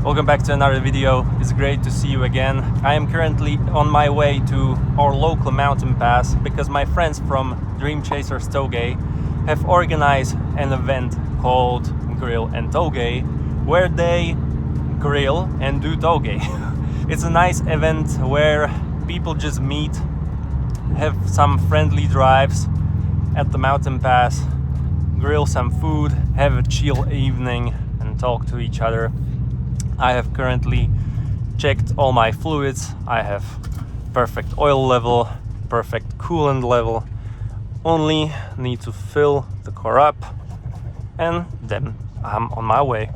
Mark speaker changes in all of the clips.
Speaker 1: Welcome back to another video. It's great to see you again. I am currently on my way to our local mountain pass because my friends from Chasers Touge have organized an event called Grill and Touge where they grill and do touge. It's a nice event where people just meet, have some friendly drives at the mountain pass, grill some food, have a chill evening and talk to each other. I have currently checked all my fluids. I have perfect oil level, perfect coolant level. Only need to fill the car up and then I'm on my way.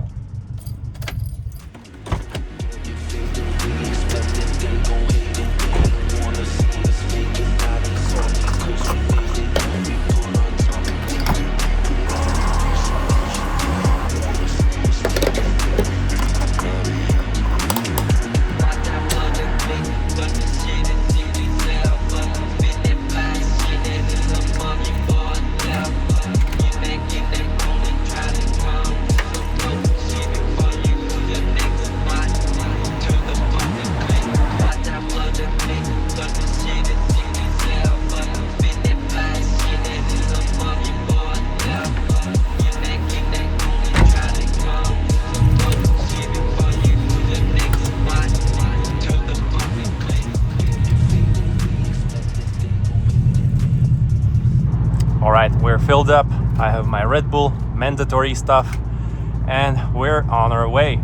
Speaker 1: Alright, we're filled up. I have my Red Bull, mandatory stuff, and we're on our way.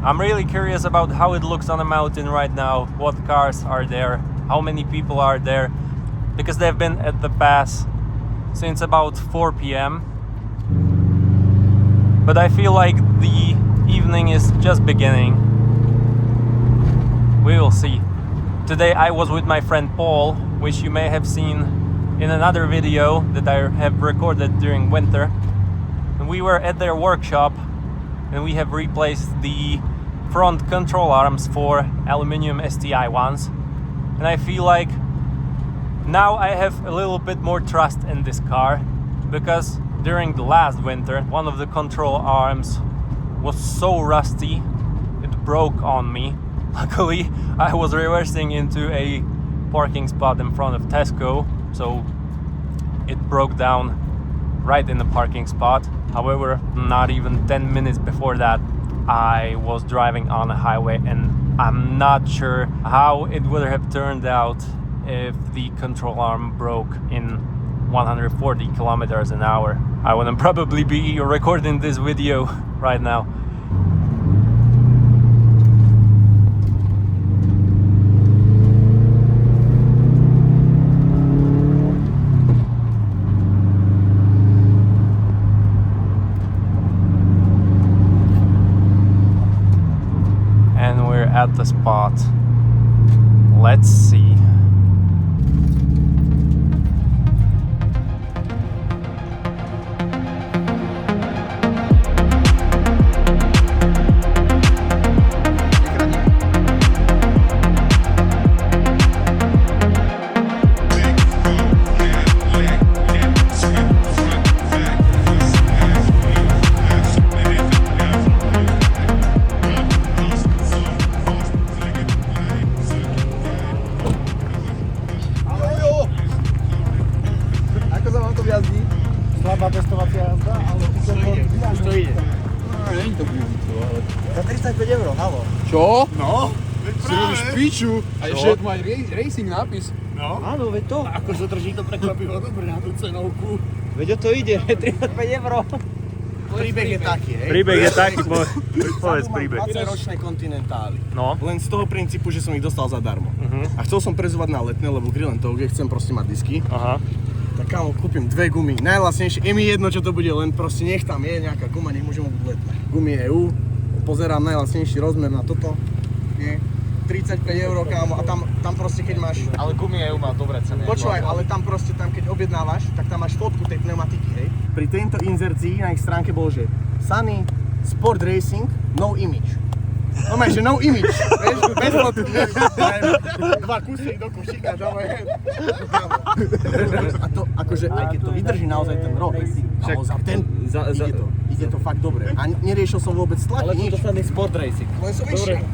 Speaker 1: I'm really curious about how it looks on a mountain right now, what cars are there, how many people are there, because they've been at the pass since about 4 p.m. But I feel like the evening is just beginning. We will see. Today I was with my friend Paul, which you may have seen in another video that I have recorded during winter. And we were at their workshop and we have replaced the front control arms for aluminum STI ones. And I feel like now I have a little bit more trust in this car because during the last winter one of the control arms was so rusty it broke on me. Luckily I was reversing into a parking spot in front of Tesco, so it broke down right in the parking spot. However, not even 10 minutes before that I was driving on a highway and I'm not sure how it would have turned out if the control arm broke in 140 kilometers an hour. I wouldn't probably be recording this video right now. At the spot. Let's see.
Speaker 2: Slabá testovací jazda, ale už to ide. No, není to bůh, ale... Za 35 €, halo. Čo? No, si robíš piču a ešte tu máš racing nápis. No. Áno, veď to. A akože drží to prekvapivo dobre na tú cenovku. Veď o to ide, 35 €. Príbeh je taký, hej?
Speaker 1: Príbeh je taký, povedz príbeh.
Speaker 2: 20-ročné Continentály.
Speaker 1: No.
Speaker 2: Len z toho princípu, že som ich dostal zadarmo. A chcel som prezovať na letné, lebo Grill and Touge chcem proste mať disky.
Speaker 1: Aha.
Speaker 2: Tak kámo, kúpim dve gumy, najlacnejšie, je mi jedno čo to bude, len proste nech tam je nejaká guma, nech môžem byť letné. Gumy EU, pozerám najlacnejší rozmer na toto, nie, 30 135 €, kámo, a tam proste keď máš...
Speaker 3: Ale gumy EU má dobré ceny.
Speaker 2: Počúvaj, ale tam proste, keď objednávaš, tak tam máš fotku tej pneumatiky, hej. Pri tejto inzercii na ich stránke bolo, že Sunny Sport Racing, no image. No máš, že no image, vieš, bez fotky. Dva kusy do košíka, dávaj. A to, akože, aj keď to vydrží naozaj ten rok, ide to fakt dobre. A neriešil som vôbec tlaky, nič.
Speaker 3: Ale to Sunny Sport Racing.
Speaker 2: Len som išiel.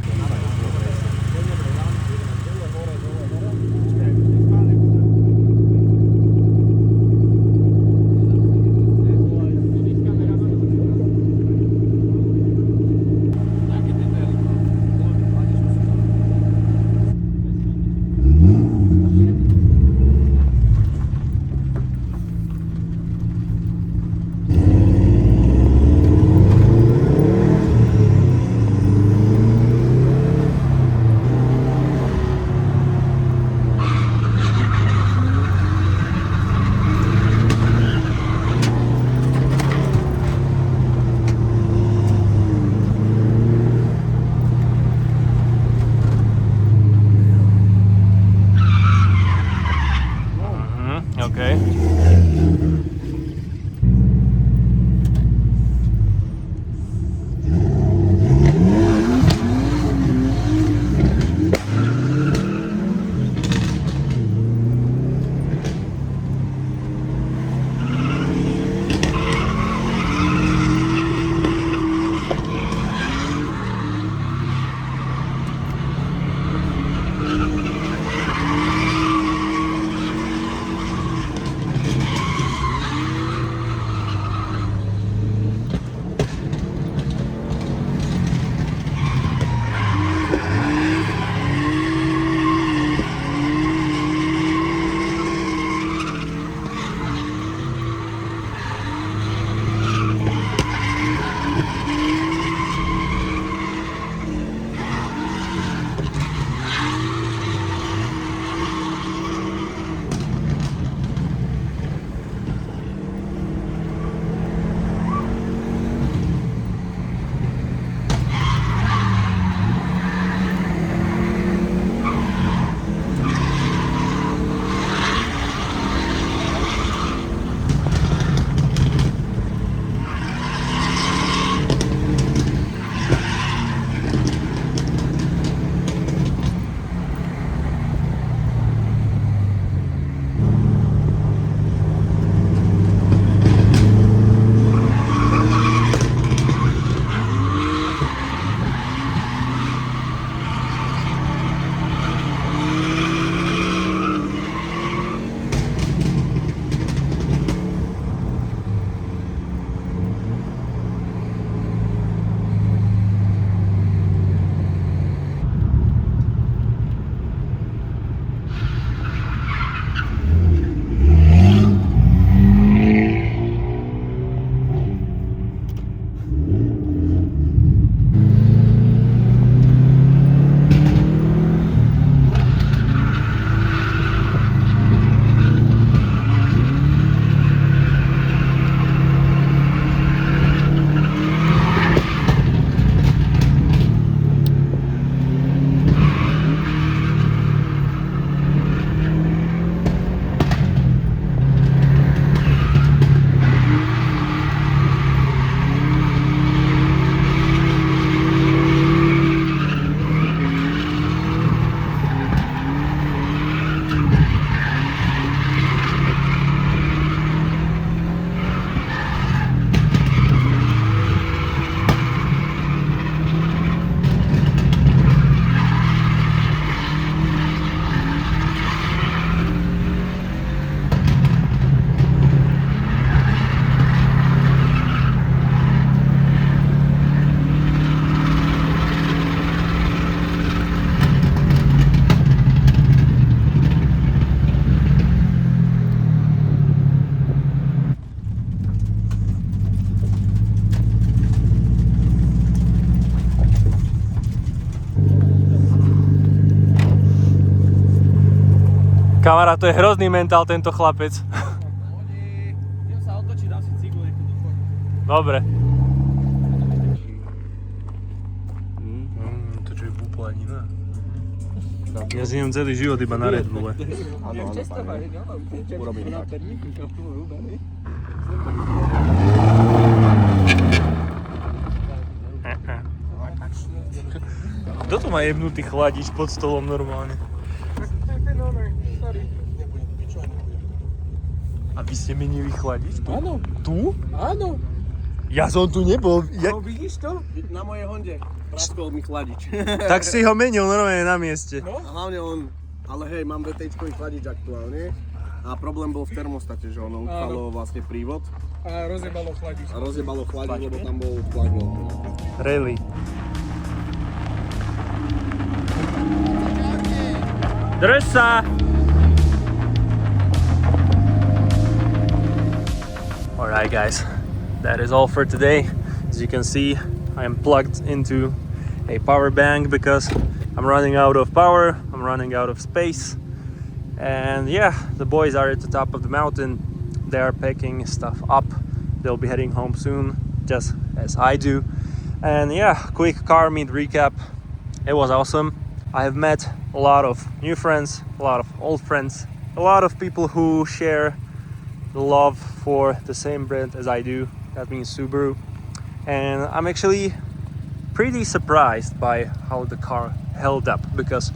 Speaker 1: Kamarát, to je hrozný mentál tento chlapec.
Speaker 3: Idem sa otočiť, dám si ciglu niekto do chodu.
Speaker 1: Dobre.
Speaker 3: To čo je búplanina?
Speaker 1: Ja žijem celý život iba na Red Bulle.
Speaker 2: Áno, pane. Urobím tak.
Speaker 1: Kto tu má jebnutý chladič pod stolom normálne? A vy ste menili chladič?
Speaker 2: Áno.
Speaker 1: Tu?
Speaker 2: Áno.
Speaker 1: Ja som tu nebol.
Speaker 2: No vidíš to? Na mojej Honde praskol mi chladič.
Speaker 1: Tak si ho menil normálne na mieste.
Speaker 2: No? A hlavne on, ale hej, mám VT-čkový chladič aktuálne. A problém bol v termostate, že ono upalo vlastne prívod.
Speaker 3: A rozjebalo chladič.
Speaker 2: A rozjebalo chladič, lebo tam bol plug.
Speaker 1: Really? Drž sa! Alright guys, that is all for today. As you can see, I am plugged into a power bank because I'm running out of power, I'm running out of space. And yeah, the boys are at the top of the mountain. They are packing stuff up. They'll be heading home soon, just as I do. And yeah, quick car meet recap. It was awesome. I have met a lot of new friends, a lot of old friends, a lot of people who share the love for the same brand as I do. That means Subaru. And I'm actually pretty surprised by how the car held up because,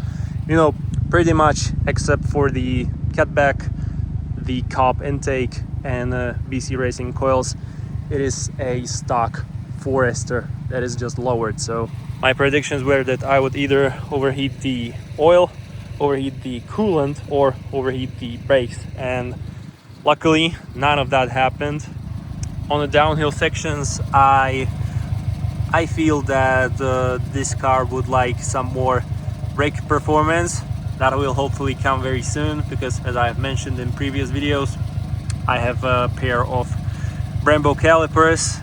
Speaker 1: you know, pretty much except for the cutback, the COP intake and BC Racing coils, it is a stock Forester that is just lowered. So my predictions were that I would either overheat the oil, overheat the coolant, or overheat the brakes, and luckily none of that happened. On the downhill sections, I feel that this car would like some more brake performance. That will hopefully come very soon because, as I have mentioned in previous videos, I have a pair of Brembo calipers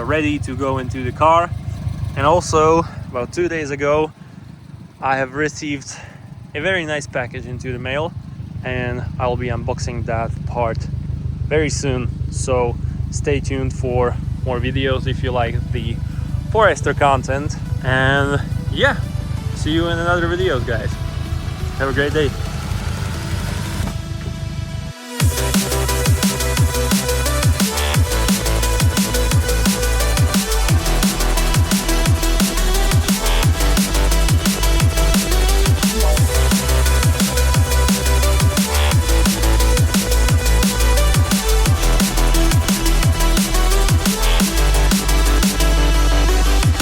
Speaker 1: ready to go into the car. And also, about 2 days ago, I have received a very nice package into the mail, and I will be unboxing that part very soon. So stay tuned for more videos if you like the Forester content. And yeah, see you in another video, guys. Have a great day.